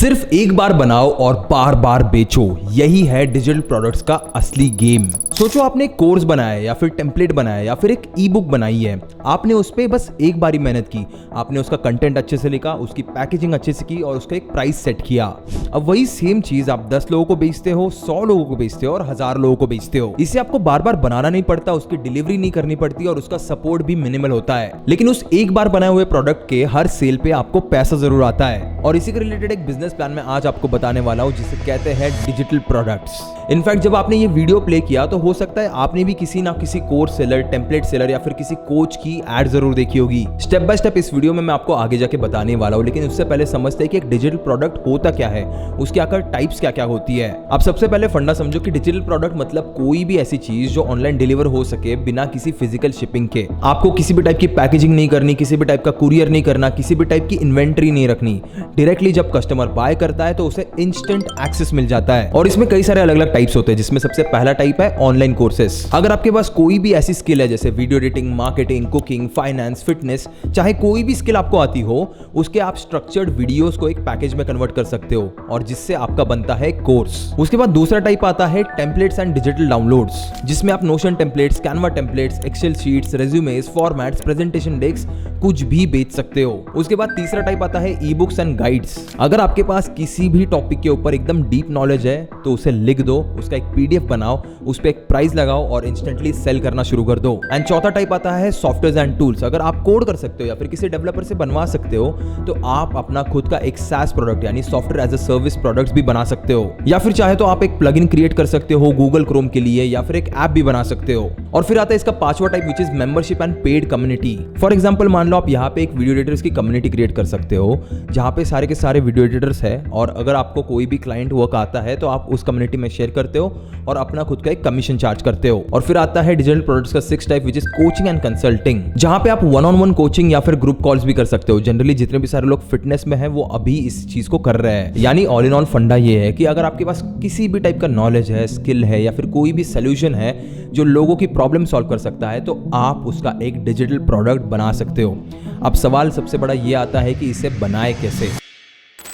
सिर्फ एक बार बनाओ और बार बार बेचो, यही है डिजिटल प्रोडक्ट्स का असली गेम। सोचो आपने एक कोर्स बनाया है या फिर टेम्पलेट बनाया है या फिर एक ई बुक बनाई है। आपने उस पर बस एक बार ही मेहनत की, आपने उसका कंटेंट अच्छे से लिखा, उसकी पैकेजिंग अच्छे से की और उसका एक प्राइस सेट किया। अब वही सेम चीज आप 10 लोगों को बेचते हो, 100 लोगों को बेचते हो और 1000 लोगों को बेचते हो। इसे आपको बार बार बनाना नहीं पड़ता, उसकी डिलीवरी नहीं करनी पड़ती और उसका सपोर्ट भी मिनिमल होता है। लेकिन उस एक बार बनाए हुए प्रोडक्ट के हर सेल पे आपको पैसा जरूर आता है। और इसी के रिलेटेड एक बिजनेस प्लान में आज आपको बताने वाला हूं जिसे कहते हैं डिजिटल प्रोडक्ट्स। इनफैक्ट जब आपने ये वीडियो प्ले किया तो हो सकता है आपने भी किसी ना किसी कोर्स सेलर, टेम्पलेट सेलर या फिर किसी कोच की एड जरूर देखी होगी। स्टेप बाय स्टेप इस वीडियो में मैं आपको आगे जाके बताने वाला हूं, लेकिन उससे पहले समझते हैं कि एक डिजिटल प्रोडक्ट होता क्या है, उसके आकर टाइप्स क्या क्या होती है। आप सबसे पहले फंडा समझो कि डिजिटल प्रोडक्ट मतलब कोई भी ऐसी चीज जो ऑनलाइन डिलीवर हो सके बिना किसी फिजिकल शिपिंग के। आपको किसी भी टाइप की पैकेजिंग नहीं करनी, किसी भी टाइप का कुरियर नहीं करना, किसी भी टाइप की इन्वेंट्री नहीं रखनी। डायरेक्टली जब कस्टमर बाय करता है तो उसे इंस्टेंट एक्सेस मिल जाता है। और इसमें कई सारे अलग अलग टाइप्स होते हैं, जिसमें सबसे पहला टाइप है ऑनलाइन कोर्सेस। अगर आपके पास कोई भी ऐसी स्किल है जैसे video editing, marketing, cooking, finance, fitness, चाहे कोई भी स्किल आपको आती हो, उसके आप स्ट्रक्चर्ड वीडियोस को एक पैकेज में कन्वर्ट कर सकते हो और जिससे आपका बनता है कोर्स। उसके बाद दूसरा टाइप आता है टेम्पलेट्स एंड डिजिटल डाउनलोड्स, जिसमें आप Notion templates, Canva templates, Excel sheets, resumes, formats, presentation decks कुछ भी बेच सकते हो। उसके बाद तीसरा टाइप आता है ई बुक्स एंड गाइड्स। अगर आपके पास किसी भी टॉपिक के ऊपर एकदम डीप नॉलेज है तो उसे लिख दो, उसका एक पीडीएफ बनाओ, उस पे एक प्राइस लगाओ और इंस्टेंटली सेल करना शुरू कर दो। एंड चौथा टाइप आता है सॉफ्टवेयर एंड टूल्स। अगर आप कोड कर सकते हो या फिर किसी डेवलपर से बनवा सकते हो तो आप अपना खुद का एक SaaS प्रोडक्ट यानी software as a service products भी बना सकते हो। या फिर चाहे तो आप एक प्लगइन क्रिएट कर सकते हो गूगल क्रोम के लिए या फिर एक ऐप भी बना सकते हो। और फिर आता है इसका पांचवा type which is membership and paid community. For example मान लो आप यहाँ पे एक वीडियो एडिटर्स की कम्युनिटी क्रिएट कर सकते हो जहाँ पे सारे के सारे वीडियो एडिटर्स है और अगर आपको कोई भी क्लाइंट वर्क आता है तो आप उस कम्युनिटी में शेयर करते हो और अपना खुद का एक कमीशन चार्ज करते हो। और फिर आता है डिजिटल प्रोडक्ट्स का 6th type which is coaching and consulting, जहां पे आप 1-on-1 कोचिंग या फिर ग्रुप कॉल्स भी कर सकते हो। जनरली जितने भी सारे लोग फिटनेस में हैं वो अभी इस चीज को कर रहे हैं। यानी ऑल इन ऑल फंडा ये है कि अगर आपके पास किसी भी टाइप का नॉलेज है, स्किल है या फिर कोई भी सोल्यूशन है जो लोगों की प्रॉब्लम सॉल्व कर सकता है तो आप उसका एक डिजिटल प्रोडक्ट बना सकते हो। अब सवाल सबसे बड़ा ये आता है कि इसे बनाए कैसे,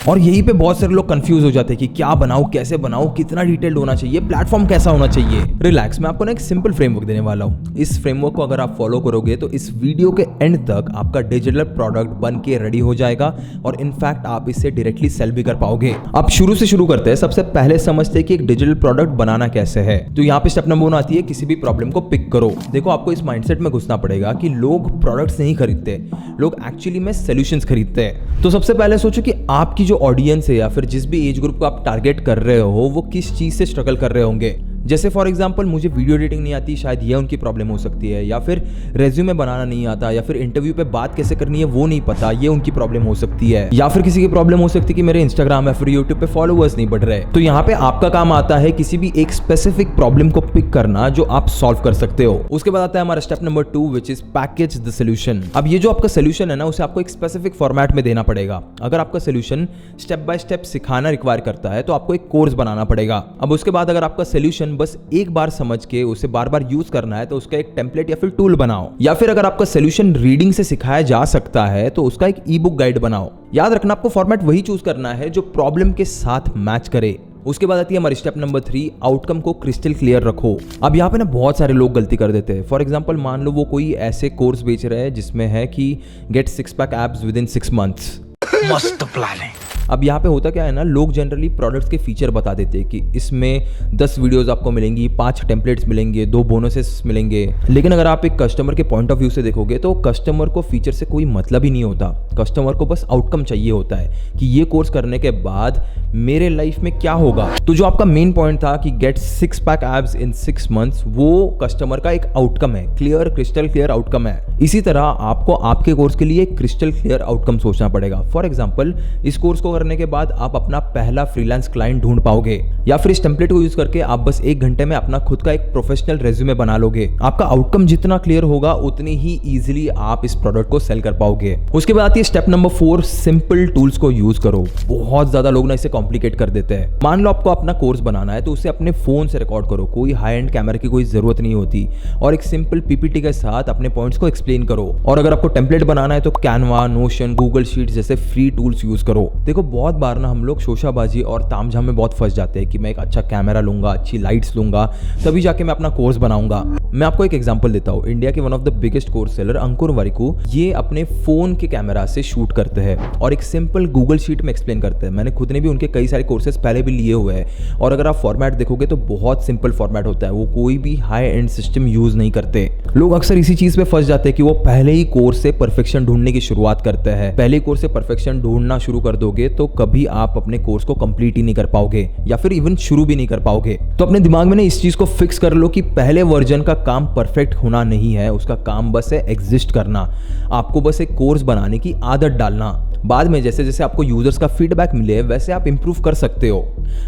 और यहीं पे बहुत सारे लोग कंफ्यूज हो जाते हैं कि क्या बनाऊं, कैसे बनाऊं, कितना डिटेल्ड होना चाहिए, प्लेटफॉर्म कैसा होना चाहिए। रिलैक्स, मैं आपको ना एक सिंपल फ्रेमवर्क देने वाला हूं। इस फ्रेमवर्क को अगर आप फॉलो करोगे तो इस वीडियो के एंड तक आपका डिजिटल प्रोडक्ट बन के रेडी हो जाएगा और इनफैक्ट आप इससे डायरेक्टली सेल भी कर पाओगे। अब शुरू से शुरू करते हैं। सबसे पहले समझते हैं कि एक डिजिटल प्रोडक्ट बनाना कैसे है। तो यहाँ पे स्टेप नंबर 1 आती है किसी भी प्रॉब्लम को पिक करो। देखो आपको इस माइंडसेट में घुसना पड़ेगा कि लोग प्रोडक्ट्स नहीं खरीदते, लोग एक्चुअली में सॉल्यूशंस खरीदते हैं। तो सबसे पहले सोचो कि आपकी जो ऑडियंस है या फिर जिस भी एज ग्रुप को आप टारगेट कर रहे हो वो किस चीज से स्ट्रगल कर रहे होंगे। जैसे फॉर एग्जांपल मुझे वीडियो एडिटिंग नहीं आती, शायद ये उनकी प्रॉब्लम हो सकती है, या फिर रेज्यूमे बनाना नहीं आता, या फिर इंटरव्यू पे बात कैसे करनी है वो नहीं पता, ये उनकी प्रॉब्लम हो सकती है। या फिर किसी की प्रॉब्लम हो सकती है कि मेरे इंस्टाग्राम या फिर यूट्यूब पे फॉलोअर्स नहीं बढ़ रहे। तो यहाँ पे आपका काम आता है किसी भी एक स्पेसिफिक प्रॉब्लम को पिक करना जो आप सॉल्व कर सकते हो। उसके बाद आता है हमारा step number 2 which is package the solution. अब ये जो आपका सोल्यूशन है ना उसे आपको एक स्पेसिफिक फॉर्मेट में देना पड़ेगा। अगर आपका सोल्यूशन स्टेप बाय स्टेप सिखाना रिक्वायर करता है तो आपको एक कोर्स बनाना पड़ेगा। अब उसके बाद अगर आपका सोल्यूशन बस एक बार समझ के उसे बार बार यूज करना है तो उसका एक टेम्पलेट या फिर टूल बनाओ। या फिर अगर आपका सोल्यूशन रीडिंग से सिखाया जा सकता है तो उसका एक ई बुक गाइड बनाओ। याद रखना आपको फॉर्मेट वही चूज करना है जो प्रॉब्लम के साथ मैच करे। उसके बाद आती है हमारी स्टेप नंबर 3, आउटकम को क्रिस्टल क्लियर रखो। अब यहाँ पे ना बहुत सारे लोग गलती कर देते हैं। फॉर एग्जांपल मान लो वो कोई ऐसे कोर्स बेच रहे हैं जिसमें है कि गेट 6-पैक एब्स विद इन 6 मंथ्स। मस्त प्लान है। अब यहाँ पे होता क्या है ना, लोग जनरली प्रोडक्ट्स के फीचर बता देते हैं कि इसमें 10 वीडियोस आपको मिलेंगी, 5 टेम्पलेट्स मिलेंगे, 2 बोनसेस मिलेंगे। लेकिन अगर आप एक कस्टमर के पॉइंट ऑफ व्यू से देखोगे तो कस्टमर को फीचर से कोई मतलब ही नहीं होता। कस्टमर को बस आउटकम चाहिए होता है कि ये कोर्स करने के बाद मेरे लाइफ में क्या होगा। तो जो आपका मेन पॉइंट था कि गेट 6-पैक एब्स इन 6 मंथ्स, वो कस्टमर का एक आउटकम है, क्लियर, क्रिस्टल क्लियर आउटकम है। इसी तरह आपको आपके कोर्स के लिए क्रिस्टल क्लियर आउटकम सोचना पड़ेगा। फॉर एग्जाम्पल इस कोर्स को करने के बाद आप अपना पहला फ्रीलांस क्लाइंट ढूंढ पाओगे, या फिर इस टेम्पलेट को यूज करके आप बस 1 घंटे में अपना खुद का एक प्रोफेशनल रेज्यूमे बना लोगे। आपका आउटकम जितना क्लियर होगा उतनी ही इजीली आप इस प्रोडक्ट को सेल कर पाओगे। उसके बाद आती है स्टेप नंबर 4, सिंपल टूल्स को यूज करो। बहुत ज्यादा लोग ना इसे कॉम्प्लिकेट कर देते हैं। मान लो आपको अपना कोर्स बनाना है तो उसे अपने फोन से रिकॉर्ड करो, कोई हाई एंड कैमरा की कोई जरूरत नहीं होती, और एक सिंपल पीपीटी के साथ अपने पॉइंट्स को एक्सप्लेन करो। और अगर आपको टेम्पलेट बनाना है तो कैनवा, नोशन, गूगल शीट्स जैसे फ्री टूल्स यूज करो। देखो बहुत बार ना हम लोग शोशाबाजी और तामझाम में बहुत फंस जाते हैं कि मैं एक अच्छा कैमरा लूंगा, अच्छी लाइट्स लूंगा, तभी जाके मैं अपना कोर्स बनाऊंगा। मैं आपको एक एग्जांपल देता हूँ। इंडिया के one of the biggest course seller Ankur Warikoo, ये अपने फोन के कैमरा से शूट करते हैं और एक सिंपल गूगल शीट में एक्सप्लेन करते हैं। मैंने खुद ने भी उनके कई सारे कोर्सेज पहले भी लिए हुए हैं और अगर आप फॉर्मेट देखोगे तो बहुत सिंपल फॉर्मेट होता है। वो कोई भी हाई एंड सिस्टम यूज नहीं करते। लोग अक्सर इसी चीज पे फंस जाते हैं कि वो पहले ही कोर्स से परफेक्शन ढूंढने की शुरुआत करते हैं। पहले कोर्स से परफेक्शन ढूंढना शुरू कर दोगे तो कभी आप अपने कोर्स को कंप्लीट ही नहीं कर पाओगे या फिर इवन शुरू भी नहीं कर पाओगे। तो अपने दिमाग में ना इस चीज को फिक्स कर लो कि पहले वर्जन का काम परफेक्ट होना नहीं है, उसका काम बस है एग्जिस्ट करना। आपको बस एक कोर्स बनाने की आदत डालना। बाद में जैसे जैसे आपको यूजर्स का फीडबैक मिले वैसे आप इंप्रूव कर सकते हो।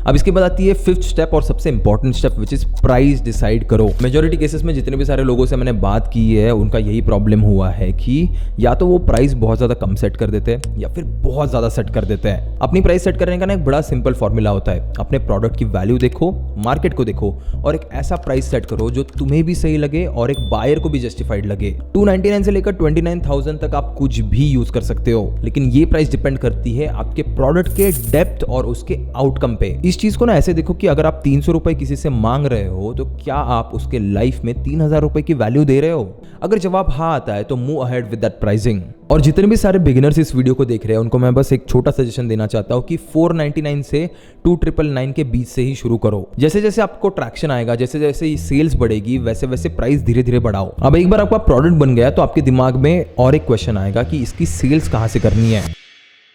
अब इसके बाद आती है फिफ्थ स्टेप और सबसे important step, which is price decide करो। मेजॉरिटी केसेस में जितने भी सारे लोगों से मैंने बात की है उनका यही प्रॉब्लम हुआ है कि या तो वो प्राइस बहुत ज्यादा कम सेट कर देते हैं या फिर बहुत ज्यादा सेट कर देते हैं। अपनी प्राइस सेट करने का ना एक बड़ा सिंपल फॉर्मूला होता है। अपने प्रोडक्ट की वैल्यू देखो, मार्केट को देखो और एक ऐसा प्राइस सेट करो जो तुम्हें भी सही लगे और एक बायर को भी जस्टिफाइड लगे। 299 से लेकर 29,000 तक आप कुछ भी यूज कर सकते हो, लेकिन ये प्राइस डिपेंड करती है आपके प्रोडक्ट के डेप्थ और उसके आउटकम पे। इस चीज को ना ऐसे देखो कि अगर आप 300 रुपए किसी से मांग रहे हो तो क्या आप उसके लाइफ में 3,000 रुपए की वैल्यू दे रहे हो? अगर जवाब हाँ आता है तो move ahead with that pricing. और जितने भी सारे बिगिनर्स इस वीडियो को देख रहे हैं उनको मैं बस एक छोटा सजेशन देना चाहता हूँ कि 499 से 2,999 के बीच से ही शुरू करो। जैसे जैसे आपको ट्रैक्शन आएगा, जैसे जैसे सेल्स बढ़ेगी, वैसे वैसे प्राइस धीरे धीरे बढ़ाओ। अब एक बार आपका प्रोडक्ट बन गया तो आपके दिमाग में और एक क्वेश्चन आएगा कि इसकी सेल्स कहाँ से करनी है।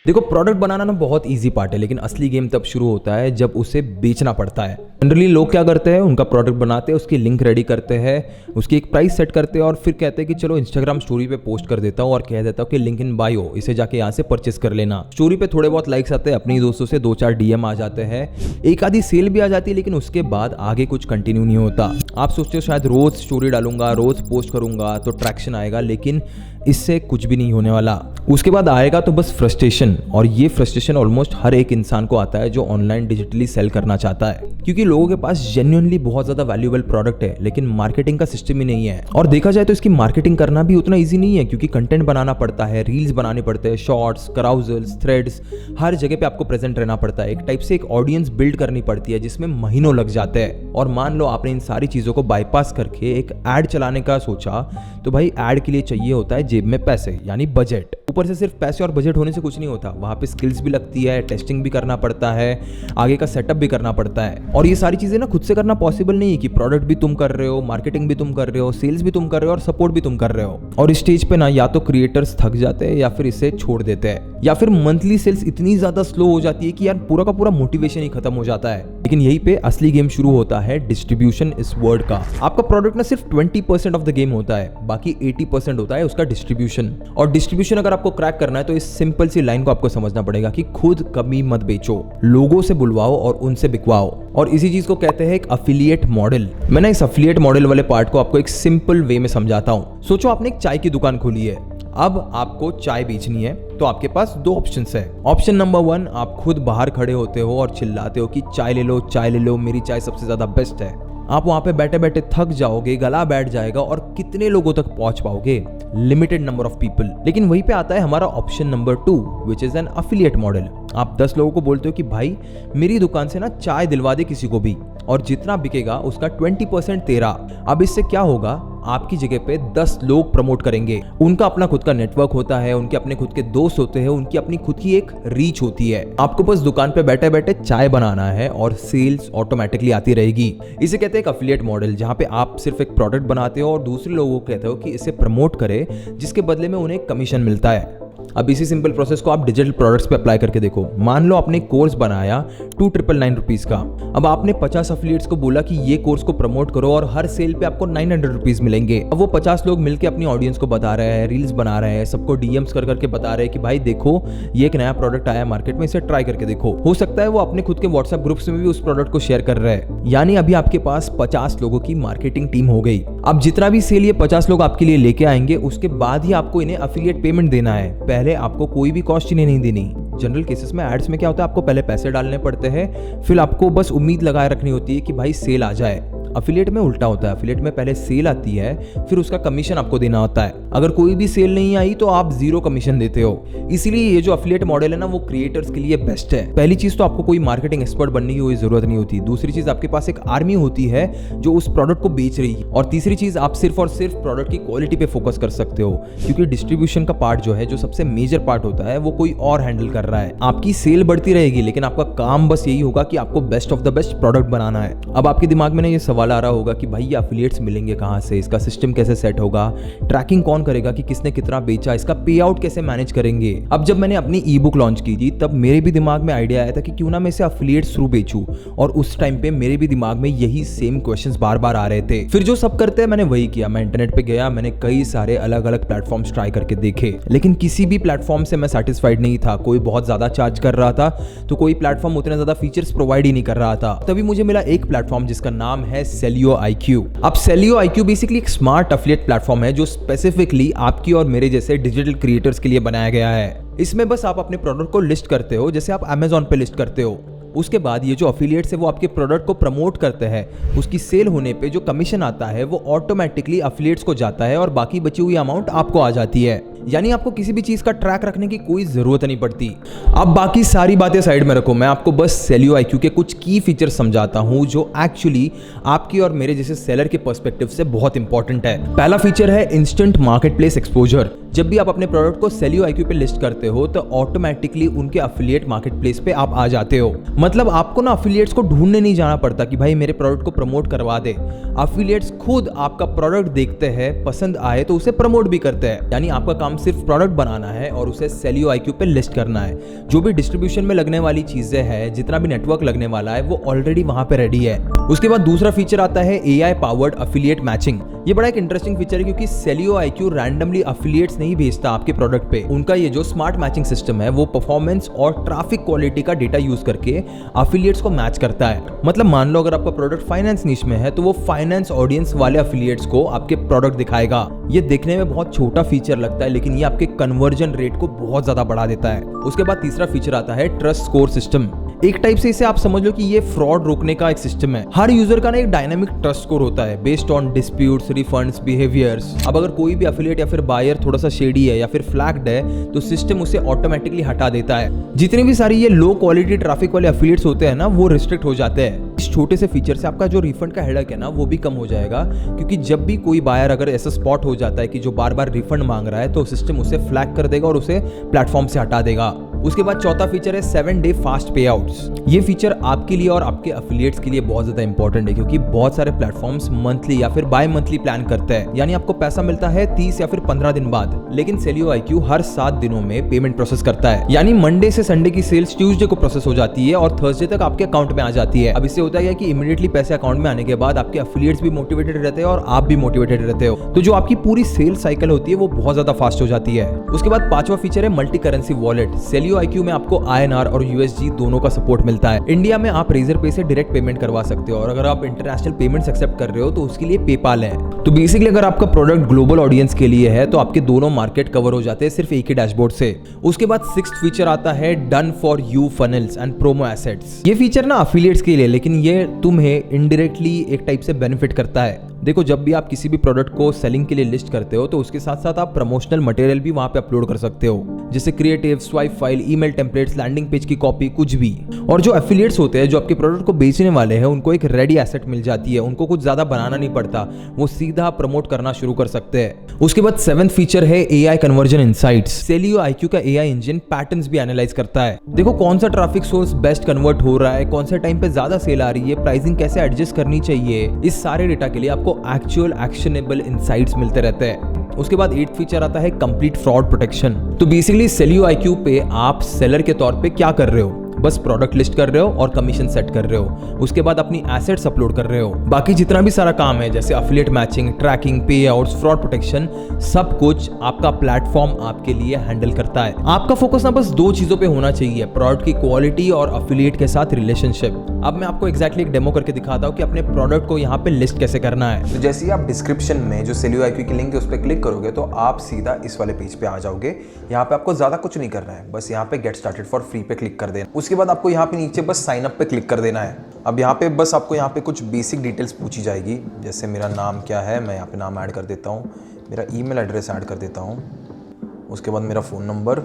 देखो प्रोडक्ट बनाना ना बहुत इजी पार्ट है, लेकिन असली गेम तब शुरू होता है जब उसे बेचना पड़ता है। जनरली लोग क्या करते हैं, उनका प्रोडक्ट बनाते हैं, उसकी लिंक रेडी करते हैं, उसकी एक प्राइस सेट करते हैं और फिर कहते हैं कि चलो इंस्टाग्राम स्टोरी पे पोस्ट कर देता हूँ और कह देता हूँ कि लिंक इन बायो, इसे जाके यहाँ से परचेस कर लेना। स्टोरी पे थोड़े बहुत लाइक्स आते हैं, अपने दोस्तों से 2-4 DM आ जाते हैं, एक आधी सेल भी आ जाती है, लेकिन उसके बाद आगे कुछ कंटिन्यू नहीं होता। आप सोचते हो शायद रोज स्टोरी डालूंगा, रोज पोस्ट करूंगा तो ट्रैक्शन आएगा, लेकिन इससे कुछ भी नहीं होने वाला। उसके बाद आएगा तो बस फ्रस्ट्रेशन, और ये फ्रस्ट्रेशन ऑलमोस्ट हर एक इंसान को आता है जो ऑनलाइन डिजिटली सेल करना चाहता है, क्योंकि लोगों के पास जेन्युइनली बहुत ज्यादा वैल्यूएबल प्रोडक्ट है लेकिन मार्केटिंग का सिस्टम ही नहीं है। और देखा जाए तो इसकी मार्केटिंग करना भी उतना ईजी नहीं है, क्योंकि कंटेंट बनाना पड़ता है, रील्स बनाने पड़ते हैं, शॉर्ट्स, कराउजल्स, थ्रेड्स, हर जगह पे आपको प्रेजेंट रहना पड़ता है। एक टाइप से एक ऑडियंस बिल्ड करनी पड़ती है जिसमें महीनों लग जाते हैं। और मान लो आपने इन सारी चीजों को बाईपास करके एक एड चलाने का सोचा, तो भाई एड के लिए चाहिए होता है जेब में पैसे, यानी बजट। ऊपर से सिर्फ पैसे और बजट होने से कुछ नहीं होता, वहां पे स्किल्स भी लगती है, टेस्टिंग भी करना पड़ता है, आगे का सेटअप भी करना पड़ता है। और ये सारी चीजें ना खुद से करना पॉसिबल नहीं है कि प्रोडक्ट भी तुम कर रहे हो, मार्केटिंग भी तुम कर रहे हो, सेल्स भी तुम कर रहे हो और सपोर्ट भी तुम कर रहे हो। और इस स्टेज पे ना या तो क्रिएटर्स थक जाते हैं या फिर इसे छोड़ देते हैं, या फिर मंथली सेल्स इतनी ज्यादा स्लो हो जाती है कि यार पूरा का पूरा मोटिवेशन ही खत्म हो जाता है। लेकिन यहीं पे असली गेम शुरू होता है, डिस्ट्रीब्यूशन इस वर्ड का। आपका प्रोडक्ट ना सिर्फ 20% ऑफ द गेम होता है, बाकी 80% होता है उसका डिस्ट्रीब्यूशन। और डिस्ट्रीब्यूशन अगर आपको क्रैक करना है तो इस सिंपल सी लाइन को आपको समझना पड़ेगा कि खुद कभी मत बेचो, लोगों से बुलवाओ और उनसे बिकवाओ। और इसी चीज को कहते हैं एक अफिलिएट मॉडल। मैंने इस अफिलिएट मॉडल वाले पार्ट को आपको एक सिंपल वे में समझाता हूं। सोचो आपने एक चाय की दुकान खोली है, अब आपको चाय बेचनी है तो आपके पास 2 ऑप्शंस है। ऑप्शन नंबर 1, आप खुद बाहर खड़े होते हो और चिल्लाते हो कि चाय ले लो, चाय ले लो, मेरी चाय सबसे ज्यादा बेस्ट है। आप वहां पे बैठे बैठे थक जाओगे, गला बैठ जाएगा और कितने लोगों तक पहुंच पाओगे? Limited number of people. लेकिन वहीं पे आता है हमारा option number 2, which is an affiliate model. आप 10 लोगों को बोलते हो कि भाई मेरी दुकान से ना चाय दिलवा दे किसी को भी, और जितना बिकेगा उसका 20% तेरा। अब इससे क्या होगा, आपकी जगह पे 10 लोग प्रमोट करेंगे, उनका अपना खुद का नेटवर्क होता है, उनके अपने खुद के दोस्त होते हैं, उनकी अपनी खुद की एक रीच होती है। आपको बस दुकान पे बैठे बैठे चाय बनाना है और सेल्स ऑटोमेटिकली आती रहेगी। इसे कहते हैं एक अफिलिएट मॉडल, जहां पे आप सिर्फ एक प्रोडक्ट बनाते हो और दूसरे लोगों को कहते हो कि इसे प्रमोट करे, जिसके बदले में उन्हें कमीशन मिलता है। अब इसी सिंपल प्रोसेस को आप डिजिटल प्रोडक्ट्स पे अप्लाई करके देखो। मान लो आपने कोर्स बनाया 2,999 रुपीज का। अब आपने 50 अफिलिएट्स को बोला कि ये कोर्स को प्रमोट करो और हर सेल पे आपको 900 रुपीज मिलेंगे। अब वो 50 लोग मिलकर अपनी ऑडियंस को बता रहे हैं, रील्स बना रहे हैं, सबको डीएम्स कर करके बता रहे हैं कि भाई देखो ये एक नया प्रोडक्ट आया मार्केट में, इसे ट्राई करके देखो। हो सकता है वो अपने खुद के व्हाट्सएप ग्रुप्स में भी उस प्रोडक्ट को शेयर कर रहे हैं। यानी अभी आपके पास 50 लोगों की मार्केटिंग टीम हो गई। अब जितना भी सेल ये 50 लोग आपके लिए लेके आएंगे, उसके बाद ही आपको इन्हें अफिलिएट पेमेंट देना है। पहले आपको कोई भी कॉस्ट इन्हें नहीं देनी। जनरल केसेस में एड्स में क्या होता है, आपको पहले पैसे डालने पड़ते हैं, फिर आपको बस उम्मीद लगाए रखनी होती है कि भाई सेल आ जाए। अफिलिएट में उल्टा होता है। अफिलिएट में पहले सेल आती है, फिर उसका कमीशन आपको देना होता है। अगर कोई भी सेल नहीं आई तो आप 0 कमीशन देते हो। इसीलिए ये जो अफिलिएट मॉडल है ना, वो क्रिएटर्स के लिए बेस्ट है। पहली चीज तो आपको कोई मार्केटिंग एक्सपर्ट बनने की कोई जरूरत नहीं होती। दूसरी चीज, आपके पास एक आर्मी होती है जो उस प्रोडक्ट को बेच रही है। और तीसरी चीज, आप सिर्फ और सिर्फ प्रोडक्ट की क्वालिटी पे फोकस कर सकते हो, क्योंकि डिस्ट्रीब्यूशन का पार्ट जो है, जो सबसे मेजर पार्ट होता है, वो कोई और हैंडल कर रहा है। आपकी सेल बढ़ती रहेगी, लेकिन आपका काम बस यही होगा कि आपको best of the best product बनाना है। अब आपके दिमाग में ना ये सवाल आ रहा होगा कि भाई ये एफिलिएट्स मिलेंगे कहाँ से, इसका सिस्टम कैसे सेट होगा, ट्रैकिंग कौन करेगा कि किसने कितना बेचा, इसका पे आउट कैसे मैनेज करेंगे। अब जब मैंने अपनी ई बुक लॉन्च की थी, तब मेरे भी दिमाग में आइडिया आया था कि क्यों ना मैं इसे एफिलिएट्स थ्रू बेचूं, और उस टाइम पे मेरे भी दिमाग में यही सेम क्वेश्चंस बार बार आ रहे थे। फिर जो सब करते हैं मैंने वही किया। मैं इंटरनेट पे गया, मैंने कई सारे अलग अलग प्लेटफॉर्म्स ट्राई करके देखे, लेकिन किसी भी प्लेटफॉर्म से मैं सेटिस्फाइड नहीं था। कोई बहुत ज्यादा चार्ज कर रहा था, तो कोई प्लेटफॉर्म उतने ज्यादा फीचर्स प्रोवाइड ही नहीं कर रहा था। तभी मुझे मिला एक प्लेटफॉर्म जिसका नाम है Sellio IQ। अब Sellio IQ बेसिकली एक स्मार्ट एफिलिएट प्लेटफॉर्म है जो स्पेसिफिकली आपकी और मेरे जैसे डिजिटल क्रिएटर्स के लिए बनाया गया है। इसमें बस आप अपने प्रोडक्ट को लिस्ट करते हो, जैसे आप Amazon पे लिस्ट करते हो। उसके बाद ये जो अफिलिएट्स है वो आपके प्रोडक्ट को प्रमोट करते हैं। उसकी सेल होने पे जो कमीशन आता है वो ऑटोमेटिकली अफिलिएट्स को जाता है और बाकी बची हुई अमाउंट आपको आ जाती है। यानी आपको किसी भी चीज का ट्रैक रखने की कोई जरूरत नहीं पड़ती। अब बाकी सारी बातें साइड में रखो, मैं आपको बस Sellio IQ के कुछ की फीचर्स समझाता हूं जो एक्चुअली आपकी और मेरे जैसे सेलर के पर्सपेक्टिव से बहुत इंपॉर्टेंट है। पहला फीचर है इंस्टेंट मार्केट प्लेस एक्सपोजर। जब भी आप अपने प्रोडक्ट को Sellio IQ पे लिस्ट करते हो तो ऑटोमेटिकली उनके अफिलिएट मार्केट प्लेस पे आप आ जाते हो। मतलब आपको ना अफिलिएट्स को ढूंढने नहीं जाना पड़ता कि भाई मेरे प्रोडक्ट को प्रमोट करवा दे। अफिलिएट्स खुद आपका प्रोडक्ट देखते हैं, पसंद आए तो उसे प्रमोट भी करते हैं। यानी आपका काम सिर्फ प्रोडक्ट बनाना है और उसे Sellio IQ पे लिस्ट करना है। जो भी डिस्ट्रीब्यूशन में लगने वाली चीजें हैं, जितना भी नेटवर्क लगने वाला है, वो ऑलरेडी वहां पे रेडी है। उसके बाद दूसरा फीचर आता है AI पावर्ड अफिलिएट मैचिंग। ये बड़ा एक इंटरेस्टिंग फीचर है क्योंकि Sellio IQ रैंडमली अफिलिएट्स नहीं भेजता आपके प्रोडक्ट पे। उनका ये जो स्मार्ट मैचिंग सिस्टम है वो परफॉर्मेंस और ट्रैफिक क्वालिटी का डेटा यूज करके अफिलिएट्स को मैच करता है। मतलब मान लो अगर आपका प्रोडक्ट फाइनेंस निश में है तो वो फाइनेंस ऑडियंस वाले अफिलिएट्स को आपके प्रोडक्ट दिखाएगा। ये देखने में बहुत छोटा फीचर लगता है, लेकिन ये आपके कन्वर्जन रेट को बहुत ज्यादा बढ़ा देता है। उसके बाद तीसरा फीचर आता है ट्रस्ट स्कोर सिस्टम। एक टाइप से इसे आप समझ लो कि ये फ्रॉड रोकने का एक सिस्टम है। हर यूजर का ना एक डायनामिक ट्रस्ट स्कोर होता है based on disputes, refunds, behaviours. अब अगर कोई भी अफिलिएट या फिर बायर थोड़ा सा शेडी है या फिर फ्लैग्ड है तो सिस्टम उसे ऑटोमेटिकली हटा देता है। जितनी भी सारी ये लो क्वालिटी ट्रैफिक वाले अफिलिएट्स होते हैं ना, वो रिस्ट्रिक्ट हो जाते हैं। इस छोटे से फीचर से आपका जो रिफंड का हेडेक है ना, वो भी कम हो जाएगा, क्योंकि जब भी कोई बायर अगर ऐसा स्पॉट हो जाता है कि जो बार बार रिफंड मांग रहा है तो सिस्टम उसे फ्लैग कर देगा और उसे प्लेटफॉर्म से हटा देगा। उसके बाद चौथा फीचर है 7 डे फास्ट पे आउट्स। ये फीचर आपके लिए और आपके अफिलिएट्स के लिए बहुत ज्यादा इंपॉर्टेंट है, क्योंकि बहुत सारे प्लेटफॉर्म्स मंथली या फिर बाय मंथली प्लान करते हैं। यानी आपको पैसा मिलता है 30 या फिर 15 दिन बाद, लेकिन Sellio IQ हर 7 दिनों में पेमेंट प्रोसेस करता है। यानी मंडे से संडे की सेल्स ट्यूसडे को प्रोसेस हो जाती है और थर्सडे तक आपके अकाउंट में आ जाती है। अब इससे होता है कि इमीडिएटली पैसे अकाउंट में आने के बाद आपके अफिलिएट्स भी मोटिवेटेड रहते हैं और आप भी मोटिवेटेड रहते हो, तो जो आपकी पूरी सेल साइकिल होती है वो बहुत ज्यादा फास्ट हो जाती है। उसके बाद पांचवा फीचर है multi currency wallet. Sellio IQ में आपको INR और USD दोनों का सपोर्ट मिलता है। इंडिया में आप Razorpay से डायरेक्ट पेमेंट करवा सकते हो और अगर आप इंटरनेशनल पेमेंट्स एक्सेप्ट कर रहे हो तो उसके लिए पेपाल है। तो बेसिकली अगर आपका प्रोडक्ट ग्लोबल ऑडियंस के लिए है तो आपके दोनों मार्केट कवर हो जाते हैं सिर्फ एक ही डैशबोर्ड से। उसके बाद 6th फीचर आता है done for you funnels and promo assets. ये फीचर ना अफिलिएट्स के लिए, लेकिन ये तुम्हें इनडायरेक्टली एक टाइप से बेनिफिट करता है। देखो, जब भी आप किसी भी प्रोडक्ट को सेलिंग के लिए लिस्ट करते हो तो उसके साथ साथ आप प्रमोशनल मटेरियल भी वहां पे अपलोड कर सकते हो, जैसे creative, swipe file, email templates, landing page की कॉपी, कुछ भी। और जो एफिलिएट्स होते हैं जो आपके प्रोडक्ट को बेचने वाले हैं, उनको एक रेडी एसेट मिल जाती है, उनको कुछ ज्यादा बनाना नहीं पड़ता, वो सीधा प्रमोट करना शुरू कर सकते हैं। उसके बाद 7th फीचर है AI conversion insights. Sellio IQ का AI इंजन पैटर्न्स भी एनालाइज करता है। देखो कौन सा ट्रैफिक सोर्स बेस्ट कन्वर्ट हो रहा है, कौन सा टाइम पे ज्यादा सेल आ रही है, प्राइसिंग कैसे एडजस्ट करनी चाहिए, इस सारे डेटा के लिए आपको एक्चुअल एक्शनेबल इनसाइट्स मिलते रहते हैं। उसके बाद 8th फीचर आता है कंप्लीट फ्रॉड प्रोटेक्शन। तो बेसिकली Sellio IQ पे आप सेलर के तौर पे क्या कर रहे हो, बस प्रोडक्ट लिस्ट कर रहे हो और कमीशन सेट कर रहे हो, उसके बाद अपनी एसेट्स अपलोड कर रहे हो। बाकी जितना भी सारा काम है जैसे अफिलिएट मैचिंग, ट्रैकिंग, पे आउट्स, फ्रॉड प्रोटेक्शन, सब कुछ आपका प्लेटफॉर्म आपके लिए हैंडल करता है। आपका फोकस ना बस 2 चीजों पे होना चाहिए, प्रोडक्ट की क्वालिटी और अफिलिएट के साथ रिलेशनशिप। अब मैं आपको एक्जैक्टली एक डेमो करके दिखाता हूँ कि अपने प्रोडक्ट को यहाँ पे लिस्ट कैसे करना है। तो जैसे ही आप डिस्क्रिप्शन में जो Sellio IQ की लिंक है उस पर क्लिक करोगे तो आप सीधा इस वाले पेज पे आ जाओगे। यहाँ पे आपको ज्यादा कुछ नहीं करना है, बस यहाँ पे गेट स्टार्टेड फॉर फ्री पे क्लिक कर देना। उसके बाद आपको यहाँ पे नीचे बस साइन अप पे क्लिक कर देना है। अब यहाँ पे बस आपको यहाँ पे कुछ बेसिक डिटेल्स पूछी जाएगी, जैसे मेरा नाम क्या है, मैं यहाँ पे नाम ऐड कर देता हूँ, मेरा ईमेल एड्रेस ऐड कर देता हूँ, उसके बाद मेरा फ़ोन नंबर,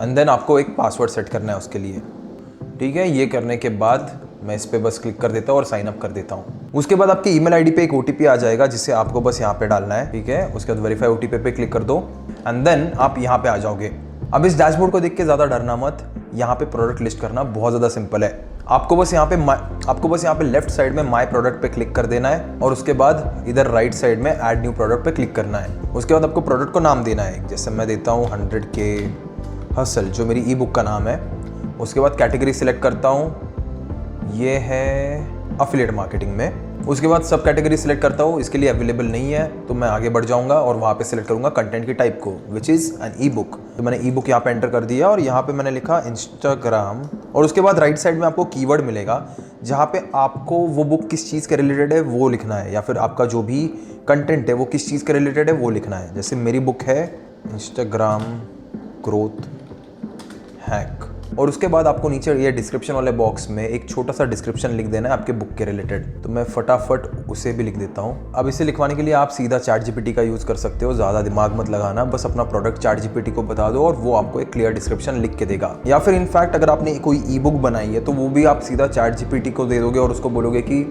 एंड देन आपको एक पासवर्ड सेट करना है उसके लिए। ठीक है, ये करने के बाद मैं इस पर बस क्लिक कर देता हूँ और साइन अप कर देता हूँ। उसके बाद आपकी ईमेल आईडी पे एक OTP आ जाएगा जिसे आपको बस यहाँ पे डालना है। ठीक है, उसके बाद वेरीफाई OTP पे क्लिक कर दो एंड देन आप यहाँ पे आ जाओगे। अब इस डैशबोर्ड को देख के ज़्यादा डरना मत, यहाँ पे प्रोडक्ट लिस्ट करना बहुत ज़्यादा सिंपल है। आपको बस यहाँ पे लेफ्ट साइड में माई प्रोडक्ट पे क्लिक कर देना है और उसके बाद इधर राइट साइड में ऐड न्यू प्रोडक्ट पे क्लिक करना है। उसके बाद आपको प्रोडक्ट को नाम देना है, जैसे मैं देता हूँ 100K हसल, जो मेरी ई बुक का नाम है। उसके बाद कैटेगरी सिलेक्ट करता हूँ, ये है अफिलिएट मार्केटिंग में। उसके बाद सब कैटेगरी सिलेक्ट करता हूँ, इसके लिए अवेलेबल नहीं है तो मैं आगे बढ़ जाऊँगा और वहाँ पे सिलेक्ट करूँगा कंटेंट की टाइप को, which is an e book. तो मैंने ई बुक यहाँ पे एंटर कर दिया और यहाँ पे मैंने लिखा इंस्टाग्राम। और उसके बाद राइट साइड में आपको कीवर्ड मिलेगा जहाँ पे आपको वो बुक किस चीज़ के रिलेटेड है वो लिखना है, या फिर आपका जो भी कंटेंट है वो किस चीज़ के रिलेटेड है वो लिखना है। जैसे मेरी बुक है इंस्टाग्राम ग्रोथ हैक, और उसके बाद आपको नीचे ये डिस्क्रिप्शन वाले बॉक्स में एक छोटा सा डिस्क्रिप्शन लिख देना है आपके बुक के रिलेटेड। तो मैं फटाफट उसे भी लिख देता हूँ। अब इसे लिखवाने के लिए आप सीधा ChatGPT का यूज़ कर सकते हो, ज़्यादा दिमाग मत लगाना, बस अपना प्रोडक्ट ChatGPT को बता दो और वो आपको एक क्लियर डिस्क्रिप्शन लिख के देगा। या फिर इनफैक्ट अगर आपने कोई ई बुक बनाई है तो वो भी आप सीधा ChatGPT को दे दोगे और उसको बोलोगे कि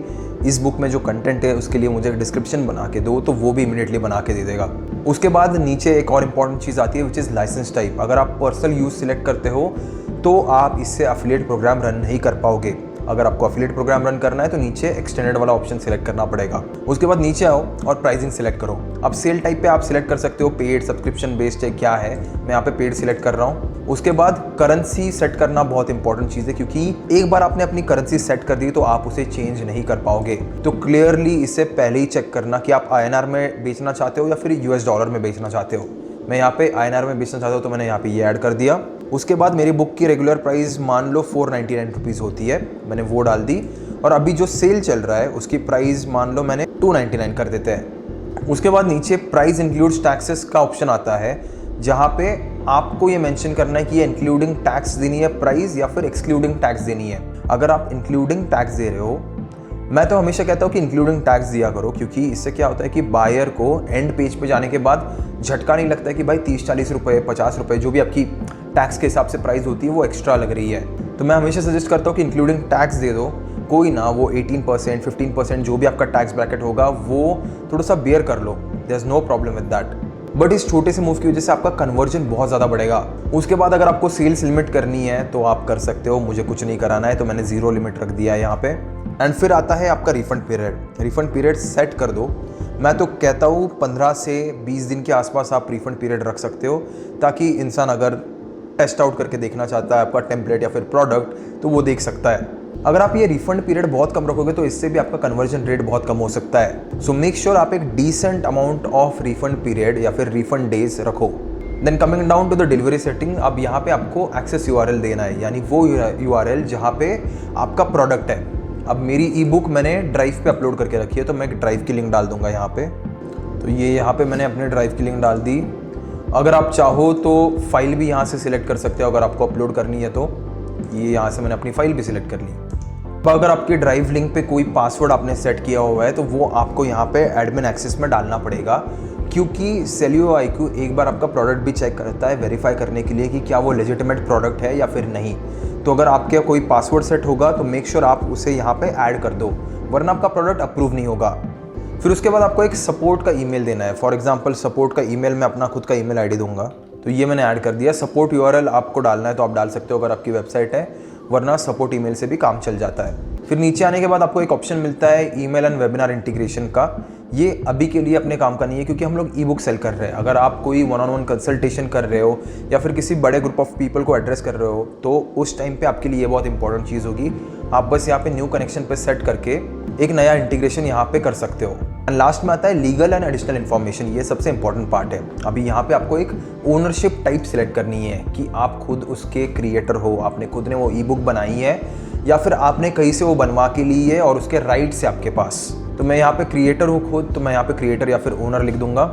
इस बुक में जो कंटेंट है उसके लिए मुझे डिस्क्रिप्शन बना के दो, तो वो भी इमीडिएटली बना के दे देगा। उसके बाद नीचे एक और इम्पॉर्टेंट चीज़ आती है विच इज़ लाइसेंस टाइप। अगर आप पर्सनल यूज़ सिलेक्ट करते हो तो आप इससे अफिलिएट प्रोग्राम रन नहीं कर पाओगे। अगर आपको अफिलिएट प्रोग्राम रन करना है तो नीचे एक्सटेंडेड वाला ऑप्शन सिलेक्ट करना पड़ेगा। उसके बाद नीचे आओ और प्राइसिंग सिलेक्ट करो। अब सेल टाइप पे आप सिलेक्ट कर सकते हो, पेड, सब्सक्रिप्शन बेस्ड है, क्या है। मैं यहाँ पे पेड सिलेक्ट कर रहा हूँ। उसके बाद करेंसी सेट करना बहुत इंपॉर्टेंट चीज़ है, क्योंकि एक बार आपने अपनी करेंसी सेट कर दी तो आप उसे चेंज नहीं कर पाओगे। तो क्लियरली इससे पहले ही चेक करना कि आप INR में बेचना चाहते हो या फिर US डॉलर में बेचना चाहते हो। मैं यहाँ पे INR में बेचना चाहता हूँ तो मैंने यहाँ पे ये ऐड कर दिया। उसके बाद मेरी बुक की रेगुलर प्राइस मान लो 499 रुपीज़ होती है, मैंने वो डाल दी। और अभी जो सेल चल रहा है उसकी प्राइस मान लो मैंने 299 कर देते हैं। उसके बाद नीचे प्राइस इंक्लूड्स टैक्सेस का ऑप्शन आता है, जहाँ पे आपको ये मेंशन करना है कि ये इंक्लूडिंग टैक्स देनी है प्राइस या फिर एक्सक्लूडिंग टैक्स देनी है। अगर आप इंक्लूडिंग टैक्स दे रहे हो, मैं तो हमेशा कहता हूँ कि इंक्लूडिंग टैक्स दिया करो, क्योंकि इससे क्या होता है कि बायर को एंड पेज पे जाने के बाद झटका नहीं लगता है कि भाई 30-40 रुपये 50 रुपये जो भी आपकी टैक्स के हिसाब से प्राइस होती है वो एक्स्ट्रा लग रही है। तो मैं हमेशा सजेस्ट करता हूँ कि इंक्लूडिंग टैक्स दे दो, कोई ना वो 18% 15% जो भी आपका टैक्स ब्रैकेट होगा वो थोड़ा सा बेयर कर लो, there is no problem with that. But इस छोटे से मूव की वजह से आपका कन्वर्जन बहुत ज़्यादा बढ़ेगा। उसके बाद अगर आपको सेल्स लिमिट करनी है तो आप कर सकते हो, मुझे कुछ नहीं कराना है तो मैंने 0 लिमिट रख दिया है यहाँ पे। एंड फिर आता है आपका refund period. Refund period set कर दो। मैं तो कहता हूँ 15 से 20 दिन के आसपास आप रिफंड पीरियड रख सकते हो, ताकि इंसान अगर टेस्ट आउट करके देखना चाहता है आपका टेम्पलेट या फिर प्रोडक्ट तो वो देख सकता है। अगर आप ये रिफंड पीरियड बहुत कम रखोगे तो इससे भी आपका कन्वर्जन रेट बहुत कम हो सकता है। सो मेक श्योर आप एक decent amount of refund period या फिर रिफंड डेज रखो। Then coming down to the delivery setting, अब यहाँ पे आपको एक्सेस URL देना है, यानी वो URL जहाँ पे आपका प्रोडक्ट है। अब मेरी ई बुक मैंने ड्राइव पे अपलोड करके रखी है तो मैं एक ड्राइव की लिंक डाल दूंगा यहाँ पे। तो ये यहाँ पे मैंने अपने ड्राइव की लिंक डाल दी। अगर आप चाहो तो फाइल भी यहाँ से सिलेक्ट कर सकते हो, अगर आपको अपलोड करनी है तो ये यहाँ से मैंने अपनी फाइल भी सिलेक्ट कर ली। तो अगर आपकी ड्राइव लिंक पे कोई पासवर्ड आपने सेट किया हुआ है तो वो आपको यहाँ पे एडमिन एक्सेस में डालना पड़ेगा, क्योंकि Celio IQ एक बार आपका प्रोडक्ट भी चेक करता है वेरीफाई करने के लिए कि क्या वो लेजिटिमेट प्रोडक्ट है या फिर नहीं। तो अगर आपके कोई पासवर्ड सेट होगा तो मेक श्योर आप उसे यहाँ पे ऐड कर दो, वरना आपका प्रोडक्ट अप्रूव नहीं होगा। फिर उसके बाद आपको एक सपोर्ट का ईमेल देना है। फॉर एग्जांपल सपोर्ट का ईमेल मैं अपना खुद का ईमेल आईडी दूंगा, तो ये मैंने ऐड कर दिया। सपोर्ट URL आपको डालना है तो आप डाल सकते हो अगर आपकी वेबसाइट है, वरना सपोर्ट ईमेल से भी काम चल जाता है। फिर नीचे आने के बाद आपको एक ऑप्शन मिलता है ईमेल एंड वेबिनार इंटीग्रेशन का। ये अभी के लिए अपने काम का नहीं है, क्योंकि हम लोग ई बुक सेल कर रहे हैं। अगर आप कोई 1-on-1 कंसल्टेशन कर रहे हो या फिर किसी बड़े ग्रुप ऑफ पीपल को एड्रेस कर रहे हो तो उस टाइम पे आपके लिए ये बहुत इंपॉर्टेंट चीज़ होगी। आप बस यहाँ पे न्यू कनेक्शन पे सेट करके एक नया इंटीग्रेशन यहाँ पे कर सकते हो। एंड लास्ट में आता है लीगल एंड एडिशनल इन्फॉर्मेशन। ये सबसे इंपॉर्टेंट पार्ट है। अभी यहाँ पे आपको एक ओनरशिप टाइप सिलेक्ट करनी है कि आप खुद उसके क्रिएटर हो, आपने खुद ने वो ई बुक बनाई है या फिर आपने कहीं से वो बनवा के ली है और उसके राइट्स है आपके पास। तो मैं यहाँ पे क्रिएटर हूँ खुद, तो मैं यहाँ पे क्रिएटर या फिर ओनर लिख दूंगा।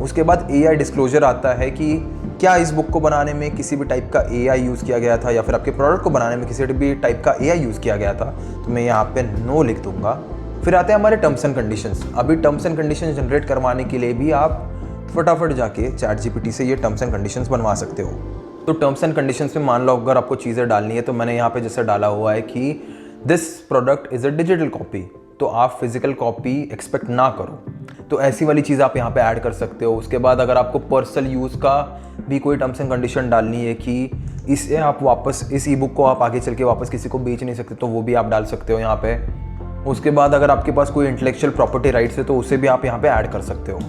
उसके बाद AI डिस्क्लोजर आता है कि क्या इस बुक को बनाने में किसी भी टाइप का AI यूज़ किया गया था या फिर आपके प्रोडक्ट को बनाने में किसी भी टाइप का AI यूज़ किया गया था, तो मैं यहाँ पे नो लिख दूंगा। फिर आते हैं हमारे टर्म्स एंड कंडीशंस। अभी टर्म्स एंड कंडीशंस जनरेट करवाने के लिए भी आप फटाफट जाके ChatGPT से ये टर्म्स एंड कंडीशंस बनवा सकते हो। तो टर्म्स एंड कंडीशंस में मान लो अगर आपको चीज़ें डालनी है, तो मैंने यहाँ पे जैसे डाला हुआ है कि this product is a digital copy, तो आप फिजिकल कॉपी एक्सपेक्ट ना करो। तो ऐसी वाली चीज़ आप यहाँ पे ऐड कर सकते हो। उसके बाद अगर आपको पर्सनल यूज़ का भी कोई टर्म्स एंड कंडीशन डालनी है कि इसे आप वापस इस ई बुक को आप आगे चल के वापस किसी को बेच नहीं सकते, तो वो भी आप डाल सकते हो यहाँ पे। उसके बाद अगर आपके पास कोई इंटेलेक्चुअल प्रॉपर्टी राइट्स है तो उसे भी आप यहाँ पे ऐड कर सकते हो।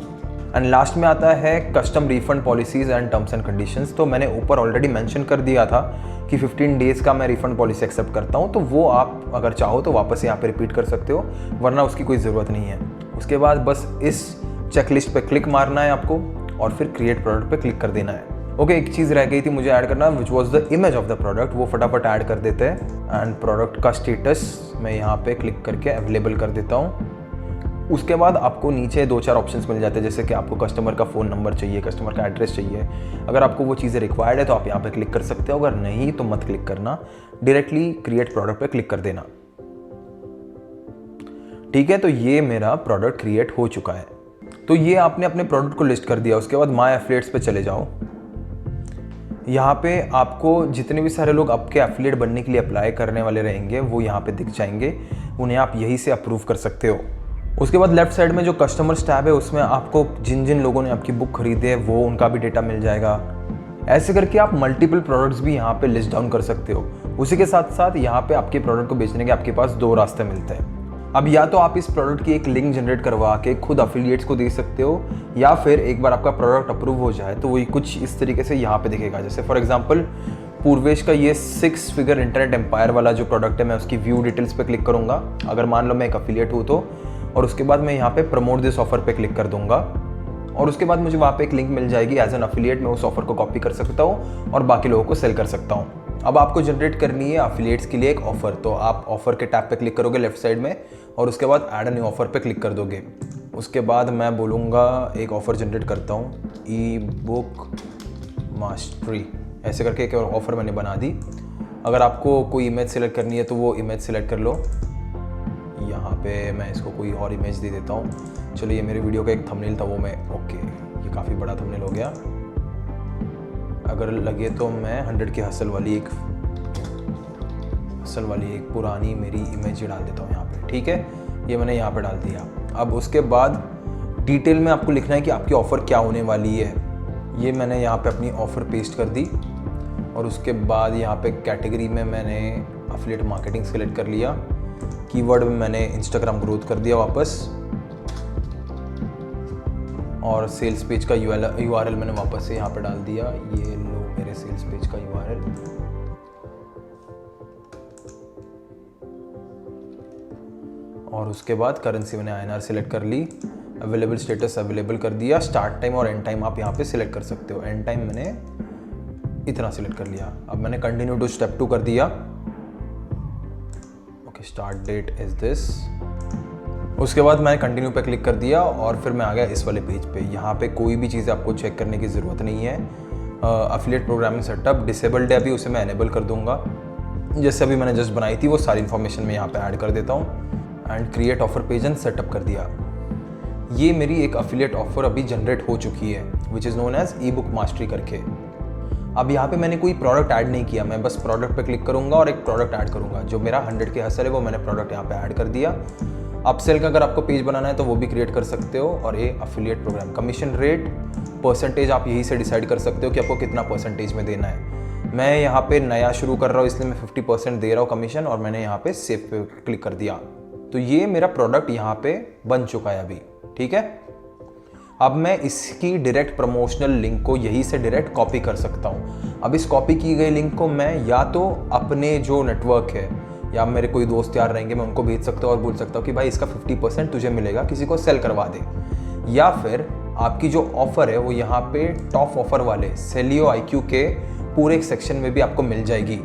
एंड लास्ट में आता है custom refund policies and terms and conditions. तो मैंने ऊपर ऑलरेडी मेंशन कर दिया था कि 15 डेज़ का मैं रिफंड पॉलिसी एक्सेप्ट करता हूँ, तो वो आप अगर चाहो तो वापस यहाँ पे रिपीट कर सकते हो, वरना उसकी कोई ज़रूरत नहीं है। उसके बाद बस इस चेकलिस्ट पे क्लिक मारना है आपको और फिर क्रिएट प्रोडक्ट पे क्लिक कर देना है। ओके, एक चीज़ रह गई थी मुझे ऐड करना, which was the image of the product, वो फटाफट ऐड कर देते हैं। एंड प्रोडक्ट का स्टेटस मैं यहाँ पे क्लिक करके अवेलेबल कर देता हूँ। उसके बाद आपको नीचे 2-4 ऑप्शंस मिल जाते हैं, जैसे कि आपको कस्टमर का फ़ोन नंबर चाहिए, कस्टमर का एड्रेस चाहिए। अगर आपको वो चीज़ें रिक्वायर्ड है तो आप यहाँ पे क्लिक कर सकते हो, अगर नहीं तो मत क्लिक करना, डायरेक्टली क्रिएट प्रोडक्ट पे क्लिक कर देना। ठीक है, तो ये मेरा प्रोडक्ट क्रिएट हो चुका है। तो ये आपने अपने प्रोडक्ट को लिस्ट कर दिया। उसके बाद माय एफिलिएट्स पे चले जाओ। यहाँ पे आपको जितने भी सारे लोग आपके एफिलिएट बनने के लिए अप्लाई करने वाले रहेंगे वो यहाँ पे दिख जाएंगे, उन्हें आप यहीं से अप्रूव कर सकते हो। उसके बाद लेफ्ट साइड में जो कस्टमर्स टैब है उसमें आपको जिन जिन लोगों ने आपकी बुक खरीदी है वो उनका भी डेटा मिल जाएगा। ऐसे करके आप मल्टीपल प्रोडक्ट्स भी यहाँ पे लिस्ट डाउन कर सकते हो। उसी के साथ साथ यहाँ पे आपके प्रोडक्ट को बेचने के आपके पास 2 रास्ते मिलते हैं। अब या तो आप इस प्रोडक्ट की एक लिंक जनरेट करवा के खुद अफिलिएट्स को दे सकते हो, या फिर एक बार आपका प्रोडक्ट अप्रूव हो जाए तो वही कुछ इस तरीके से यहाँ पे दिखेगा। जैसे फॉर एग्जांपल पूर्वेश का ये 6 फिगर इंटरनेट एम्पायर वाला जो प्रोडक्ट है, मैं उसकी व्यू डिटेल्स पे क्लिक करूँगा अगर मान लो मैं एक अफिलिएट हूँ तो, और उसके बाद मैं यहाँ पे प्रमोट दिस ऑफर पे क्लिक कर दूंगा और उसके बाद मुझे वहाँ पे एक लिंक मिल जाएगी। एज एन अफिलिएट मैं उस ऑफर को कॉपी कर सकता हूँ और बाकी लोगों को सेल कर सकता हूँ। अब आपको जनरेट करनी है अफिलिएट्स के लिए एक ऑफर, तो आप ऑफर के टैब पे क्लिक करोगे लेफ्ट साइड में और उसके बाद ऐड अ न्यू ऑफर पे क्लिक कर दोगे। उसके बाद मैं बोलूँगा एक ऑफर जनरेट करता हूँ, ई बुक मास्टरी, ऐसे करके एक ऑफर मैंने बना दी। अगर आपको कोई इमेज सेलेक्ट करनी है तो वो इमेज सेलेक्ट कर लो। यहाँ पे मैं इसको कोई और इमेज दे देता हूँ। चलो, ये मेरे वीडियो का एक थंबनेल था वो मैं, ओके, ये काफ़ी बड़ा थंबनेल हो गया। अगर लगे तो मैं 100 की हसल वाली एक पुरानी मेरी इमेज ही डाल देता हूँ यहाँ पे। ठीक है, ये मैंने यहाँ पे डाल दिया। अब उसके बाद डिटेल में आपको लिखना है कि आपकी ऑफ़र क्या होने वाली है। ये मैंने यहाँ पे अपनी ऑफ़र पेस्ट कर दी और उसके बाद यहाँ पे कैटेगरी में मैंने अफिलिएट मार्केटिंग सेलेक्ट कर लिया। कीवर्ड में मैंने इंस्टाग्राम ग्रोथ कर दिया वापस, और सेल्स पेज का URL मैंने वापस से यहाँ पे डाल दिया। ये लो मेरे सेल्स पेज का URL। और उसके बाद करेंसी मैंने INR सेलेक्ट कर ली, अवेलेबल स्टेटस अवेलेबल कर दिया, स्टार्ट टाइम और एंड टाइम आप यहाँ पे सिलेक्ट कर सकते हो। एंड टाइम मैंने इतना सिलेक्ट कर लिया। अब मैंने कंटिन्यू टू स्टेप 2 कर दिया। Start date is this. उसके बाद मैंने कंटिन्यू पे क्लिक कर दिया और फिर मैं आ गया इस वाले पेज पे। यहाँ पे कोई भी चीज़ आपको चेक करने की ज़रूरत नहीं है। अफिलिएट प्रोग्रामिंग सेटअप डिसेबल्ड है अभी, उसे मैं एनेबल कर दूंगा। जैसे अभी मैंने जस्ट बनाई थी वो सारी इन्फॉर्मेशन मैं यहाँ पे ऐड कर देता हूँ and create offer page and setup कर दिया। ये मेरी एक अफिलिएट ऑफर अभी जनरेट हो चुकी है which is known as e book mastery करके। अब यहाँ पे मैंने कोई प्रोडक्ट ऐड नहीं किया, मैं बस प्रोडक्ट पे क्लिक करूँगा और एक प्रोडक्ट ऐड करूँगा। जो मेरा 100 के हसल है वो मैंने प्रोडक्ट यहाँ पे ऐड कर दिया। अपसेल का अगर आपको पेज बनाना है तो वो भी क्रिएट कर सकते हो। और ये affiliate programme commission rate percentage आप यहीं से डिसाइड कर सकते हो कि आपको कितना परसेंटेज में देना है। मैं यहाँ पे नया शुरू कर रहा हूँ इसलिए मैं 50% दे रहा हूँ कमीशन, और मैंने यहाँ पे सेव पे क्लिक कर दिया। तो ये मेरा प्रोडक्ट यहाँ पे बन चुका है अभी। ठीक है, अब मैं इसकी डायरेक्ट प्रमोशनल लिंक को यहीं से डायरेक्ट कॉपी कर सकता हूँ। अब इस कॉपी की गई लिंक को मैं या तो अपने जो नेटवर्क है या मेरे कोई दोस्त यार रहेंगे मैं उनको भेज सकता हूँ और बोल सकता हूँ कि भाई इसका 50% तुझे मिलेगा, किसी को सेल करवा दे। या फिर आपकी जो ऑफ़र है वो यहाँ पे टॉप ऑफर वाले सेलियो IQ के पूरे एक सेक्शन में भी आपको मिल जाएगी,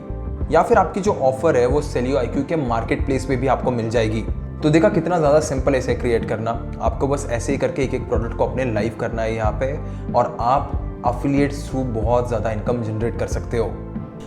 या फिर आपकी जो ऑफ़र है वो सेलियो IQ के मार्केट प्लेस पे भी आपको मिल जाएगी। तो देखा कितना ज़्यादा सिंपल है इसे क्रिएट करना। आपको बस ऐसे ही करके एक एक प्रोडक्ट को अपने लाइव करना है यहाँ पे, और आप अफिलिएट्स थ्रू बहुत ज़्यादा इनकम जनरेट कर सकते हो।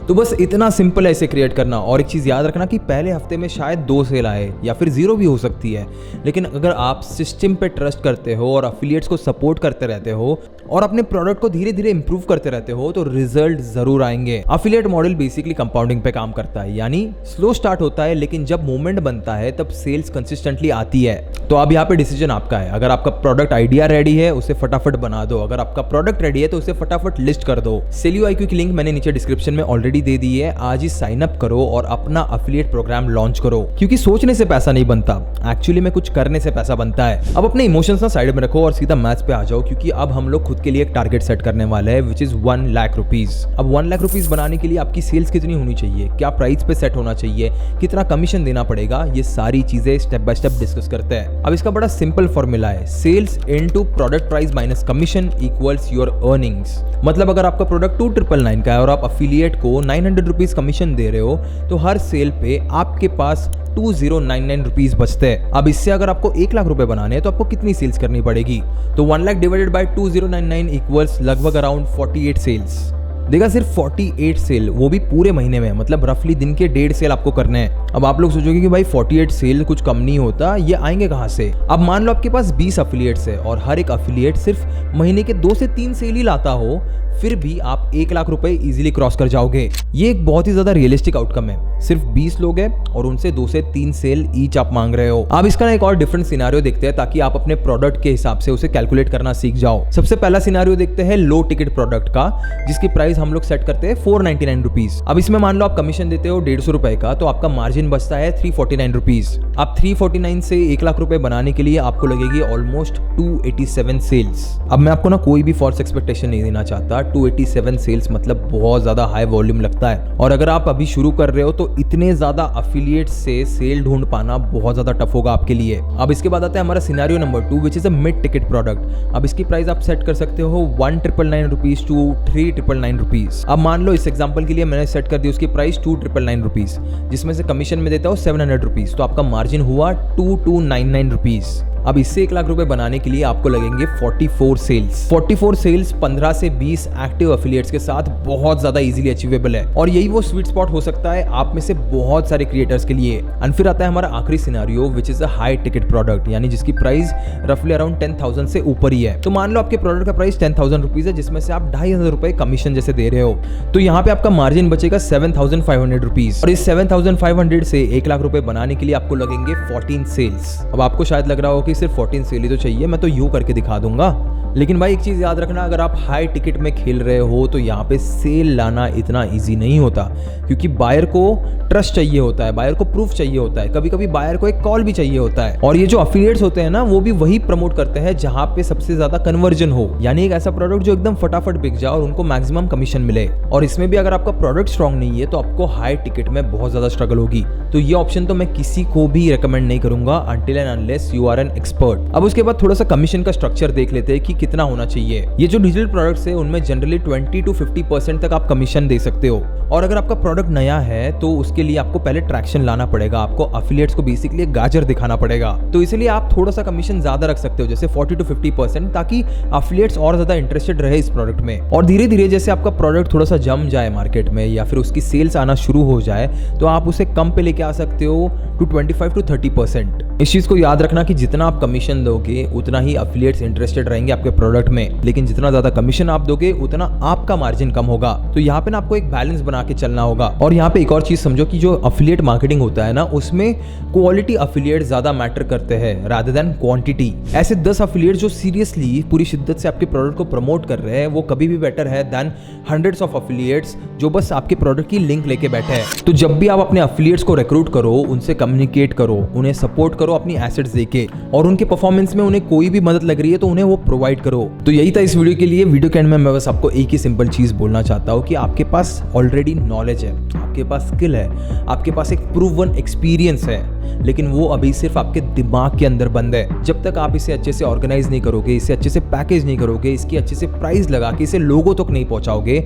तो बस इतना सिंपल है इसे क्रिएट करना। और एक चीज़ याद रखना कि पहले हफ्ते में शायद 2 सेल आए या फिर 0 भी हो सकती है, लेकिन अगर आप सिस्टम पे ट्रस्ट करते हो और अफिलिएट्स को सपोर्ट करते रहते हो और अपने प्रोडक्ट को धीरे धीरे इंप्रूव करते रहते हो तो रिजल्ट जरूर आएंगे। अफिलिएट मॉडल बेसिकली कंपाउंडिंग पे काम करता है, यानी स्लो स्टार्ट होता है लेकिन जब मूवमेंट बनता है तब सेल्स कंसिस्टेंटली आती है। तो अब यहाँ पे डिसीजन आपका है। अगर आपका प्रोडक्ट आइडिया रेडी है उसे फटाफट बना दो, अगर आपका प्रोडक्ट रेडी है तो उसे फटाफट लिस्ट कर दो। सेलियो IQ की लिंक मैंने नीचे डिस्क्रिप्शन में ऑलरेडी दे दी है। आज ही साइन अप करो और अपना अफिलिएट प्रोग्राम लॉन्च करो, क्योंकि सोचने से पैसा नहीं बनता, एक्चुअली में कुछ करने से पैसा बनता है। अब अपने इमोशंस ना साइड में रखो और सीधा मैथ्स पे आ जाओ, क्योंकि अब हम लोग खुद के लिए एक टारगेट सेट करने वाले हैं विच इज 1 लाख रुपीज। अब 1 लाख रुपीज बनाने के लिए आपकी सेल्स कितनी होनी चाहिए, क्या प्राइस पे सेट होना चाहिए, कितना कमीशन देना पड़ेगा, ये सारी चीजें स्टेप बाय स्टेप डिस्कस करते हैं। अब इसका बड़ा सिंपल फॉर्मूला है, sales into product price minus commission equals your earnings. मतलब अगर आपका प्रोडक्ट 2,999 का है और आप अफिलिएट को 900 रुपीज कमीशन दे रहे हो तो हर सेल पे आपके पास 2099 रुपीज बचते हैं। अब इससे अगर आपको 1 लाख रुपए बनाने हैं तो आपको कितनी सेल्स करनी पड़ेगी, तो 1 लाख डिवाइडेड बाय 2099 इक्वल्स लगभग अराउंड 48 सेल्स देगा। सिर्फ 48 सेल, वो भी पूरे महीने में, मतलब रफली दिन के 1.5 सेल आपको करने हैं। अब आप लोग सोचोगे कि भाई 48 सेल कुछ कम नहीं होता, ये आएंगे कहाँ से। अब मान लो आपके पास 20 अफिलिएट्स है और हर एक अफिलिएट सिर्फ महीने के 2 से 3 सेल ही लाता हो, फिर भी आप 1 लाख रुपए इजीली क्रॉस कर जाओगे। ये एक बहुत ही ज्यादा रियलिस्टिक आउटकम है। सिर्फ 20 लोग हैं और उनसे 2 से 3 सेल ईच आप मांग रहे हो। अब इसका ना एक और डिफरेंट सिनेरियो देखते हैं ताकि आप अपने प्रोडक्ट के हिसाब से उसे कैलकुलेट करना सीख जाओ। सबसे पहला सिनेरियो देखते हैं लो टिकट प्रोडक्ट का, जिसकी प्राइस हम लोग सेट करते हैं 499 रुपीज। अब इसमें मान लो आप कमीशन देते हो 150 रुपए का, तो आपका मार्जिन बचता है 349 रुपीज। अब 349 से 1 लाख रुपए बनाने के लिए आपको लगेगी ऑलमोस्ट 287 सेल्स। अब मैं आपको ना कोई भी फॉल्स एक्सपेक्टेशन नहीं देना चाहता, 287 सेल्स मतलब बहुत ज्यादा हाई वॉल्यूम लगता है, और अगर आप अभी शुरू कर रहे हो तो इतने ज्यादा अफिलिएट से सेल ढूंढ पाना बहुत ज्यादा टफ होगा आपके लिए। अब इसके बाद आता है हमारा scenario number 2 which is a mid ticket product. अब इसकी प्राइस आप सेट कर सकते हो 1,999 रुपीज टू 3,999 रुपीज। अब मान लो इस एग्जांपल के लिए मैंने सेट कर दी उसकी प्राइस 2,999 रुपीज, जिसमें से कमीशन में देता हूँ 700 रुपीज, तो आपका मार्जिन हुआ 2,299 रुपीज। अब इससे 1 लाख रुपए बनाने के लिए आपको लगेंगे 44 सेल्स। 44 सेल्स 15 से 20 एक्टिव एफिलिएट्स के साथ बहुत ज्यादा इजीली अचीवेबल है, और यही वो स्वीट स्पॉट हो सकता है आप में से बहुत सारे क्रिएटर्स के लिए। एंड फिर आता है हमारा आखिरी scenario which is a high ticket product, यानी जिसकी प्राइस रफली अराउंड 10,000 से ऊपर ही है। तो मान लो आपके प्रोडक्ट का प्राइस 10,000 रुपीज है, जिसमें से आप 2,500 रुपए कमीशन जैसे दे रहे हो, तो यहाँ पे आपका मार्जिन बचेगा 7,500 रुपीज, और इस 7,500 से 1 लाख रुपए बनाने के लिए आपको लगेंगे 14 सेल्स। अब आपको शायद लग रहा हो कि सिर्फ 14 सेल ही तो चाहिए, मैं तो यूं करके दिखा दूंगा, लेकिन भाई एक चीज याद रखना, अगर आप हाई टिकट में खेल रहे हो तो यहाँ पे सेल लाना इतना इजी नहीं होता, क्योंकि बायर को ट्रस्ट चाहिए होता है, बायर को प्रूफ चाहिए होता है, कभी कभी बायर को एक कॉल भी चाहिए होता है। और ये जो अफिलिएट्स होते हैं ना, वो भी वही प्रमोट करते हैं जहाँ पे सबसे ज्यादा कन्वर्जन हो, यानी एक ऐसा प्रोडक्ट जो एकदम फटाफट बिक जाए और उनको मैक्सिमम कमीशन मिले। और इसमें भी अगर आपका प्रोडक्ट स्ट्रॉन्ग नहीं है तो आपको हाई टिकट में बहुत ज्यादा स्ट्रगल होगी। तो ये ऑप्शन तो मैं किसी को भी रेकमेंड नहीं करूंगा until and unless you are an expert. अब उसके बाद थोड़ा सा कमीशन का स्ट्रक्चर देख लेते हैं कि कितना होना चाहिए। ये जो डिजिटल प्रोडक्ट्स है उनमें जनरली 20 to 50% तक आप कमीशन दे सकते हो, और अगर आपका प्रोडक्ट नया है तो उसके लिए आपको पहले ट्रैक्शन लाना पड़ेगा, आपको अफिलिएट्स को बेसिकली गाजर दिखाना पड़ेगा। तो इसलिए आप थोड़ा सा कमीशन ज्यादा रख सकते हो, जैसे 40 to 50%, ताकि अफिलिएट्स और ज्यादा इंटरेस्टेड रहे इस प्रोडक्ट में। और धीरे धीरे जैसे आपका प्रोडक्ट थोड़ा सा जम जाए मार्केट में या फिर उसकी सेल्स आना शुरू हो जाए तो आप उसे कम पे लेके आ सकते हो टू 25 to 30%। इस चीज को याद रखना कि जितना आप कमीशन दोगे उतना ही अफिलिएट्स इंटरेस्टेड रहेंगे आपके प्रोडक्ट में, लेकिन जितना ज्यादा कमीशन आप दोगे उतना आपका मार्जिन कम होगा। तो यहाँ पे ना आपको एक बैलेंस बना के चलना होगा। और यहाँ पे एक और चीज समझो कि जो अफिलिएट मार्केटिंग होता है ना, उसमें क्वालिटी अफिलिएट ज्यादा मैटर करते हैं रादर देन क्वांटिटी। ऐसे 10 अफिलिएट जो सीरियसली पूरी शिद्दत से आपके प्रोडक्ट को प्रमोट कर रहे हैं वो कभी भी बेटर है देन हंड्रेड्स ऑफ अफिलिएट्स जो बस आपके प्रोडक्ट की लिंक लेके बैठे हैं। तो जब भी आप अपने अफिलिएट्स को रिक्रूट करो, उनसे कम्युनिकेट करो, उन्हें सपोर्ट करो अपनी एसेट्स देके, और उनके परफॉर्मेंस में उन्हें कोई भी मदद लग रही है तो उन्हें वो प्रोवाइड करो। तो यही था इस वीडियो के लिए। वीडियो के एंड में मैं बस आपको एक ही सिंपल चीज बोलना चाहता हूँ कि आपके पास ऑलरेडी नॉलेज है, आपके पास स्किल है, आपके पास एक प्रूवन एक्सपीरियंस है, है, लेकिन वो अभी सिर्फ आपके दिमाग के अंदर बंद है। जब तक आप इसे अच्छे से ऑर्गेनाइज नहीं करोगे, इसे अच्छे से पैकेज नहीं करोगे, इसकी अच्छे से प्राइस लगा के इसे लोगों तक नहीं पहुंचाओगे,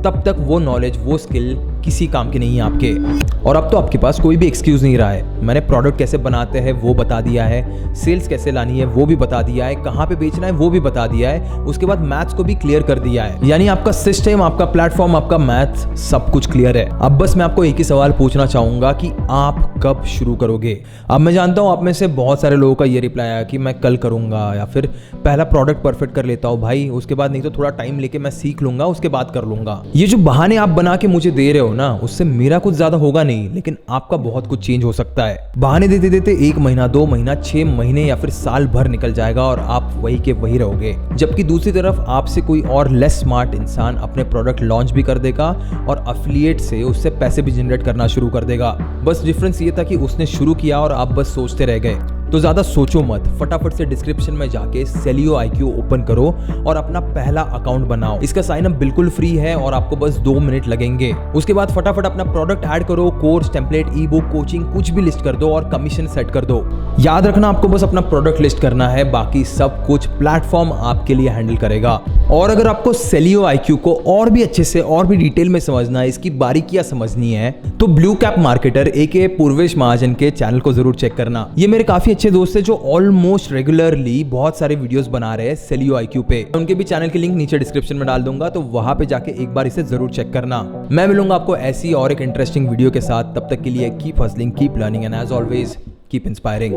तब तक वो नॉलेज, वो स्किल किसी काम के नहीं है आपके। और अब तो आपके पास कोई भी एक्सक्यूज नहीं रहा है। मैंने प्रोडक्ट कैसे बनाते हैं वो बता दिया है, सेल्स कैसे लानी है वो भी बता दिया है, कहाँ पे बेचना है वो भी बता दिया है, उसके बाद मैथ्स को भी क्लियर कर दिया है। यानी आपका सिस्टम, आपका प्लेटफॉर्म, आपका मैथ्स सब कुछ क्लियर है। अब बस मैं आपको एक ही सवाल पूछना चाहूंगा कि आप कब शुरू करोगे। अब मैं जानता हूं आप में से बहुत सारे लोगों का ये रिप्लाई आया कि मैं कल करूंगा, या फिर पहला प्रोडक्ट परफेक्ट कर लेता हूं भाई, उसके बाद नहीं तो थोड़ा टाइम लेके मैं सीख लूंगा, उसके बाद कर लूंगा। ये जो बहाने आप बना के मुझे दे रहे हो ना, उससे मेरा कुछ ज्यादा होगा नहीं, लेकिन आपका बहुत कुछ चेंज हो सकता है। बहाने देते देते 1 महीना, 2 महीना, 6 महीने या फिर साल भर निकल जाएगा और आप वही के वही रहोगे। जबकि दूसरी तरफ आपसे कोई और लेस स्मार्ट इंसान अपने प्रोडक्ट लॉन्च भी कर देगा और अफिलिएट से उससे पैसे भी जनरेट करना शुरू कर देगा। बस डिफरेंस ये था कि उसने शुरू किया और आप बस सोचते रह गए। तो ज्यादा सोचो मत, फटाफट से डिस्क्रिप्शन में जाके सेलियो IQ ओपन करो और अपना पहला अकाउंट बनाओ। इसका साइन अप बिल्कुल फ्री है और आपको बस 2 मिनट लगेंगे। उसके बाद फटाफट अपना प्रोडक्ट ऐड करो, कोर्स, टेम्पलेट, ई बुक, कोचिंग कुछ भी लिस्ट कर दो और कमीशन सेट कर दो। याद रखना, आपको बस अपना प्रोडक्ट लिस्ट करना है, बाकी सब कुछ प्लेटफॉर्म आपके लिए हैंडल करेगा। और अगर आपको सेलियो IQ को और भी अच्छे से और भी डिटेल में समझना है, इसकी बारीकियां समझनी है, तो blue cap marketer AKA Purvesh Mahajan के चैनल को जरूर चेक करना। ये मेरे काफी अच्छे दोस्त है जो ऑलमोस्ट रेगुलरली बहुत सारे वीडियोस बना रहे हैं सेलियो IQ पे। उनके भी चैनल की लिंक नीचे डिस्क्रिप्शन में डाल दूंगा, तो वहां पे जाके एक बार इसे जरूर चेक करना। मैं मिलूंगा आपको ऐसी और एक इंटरेस्टिंग वीडियो के साथ। तब तक के लिए keep hustling, keep learning and as always keep inspiring.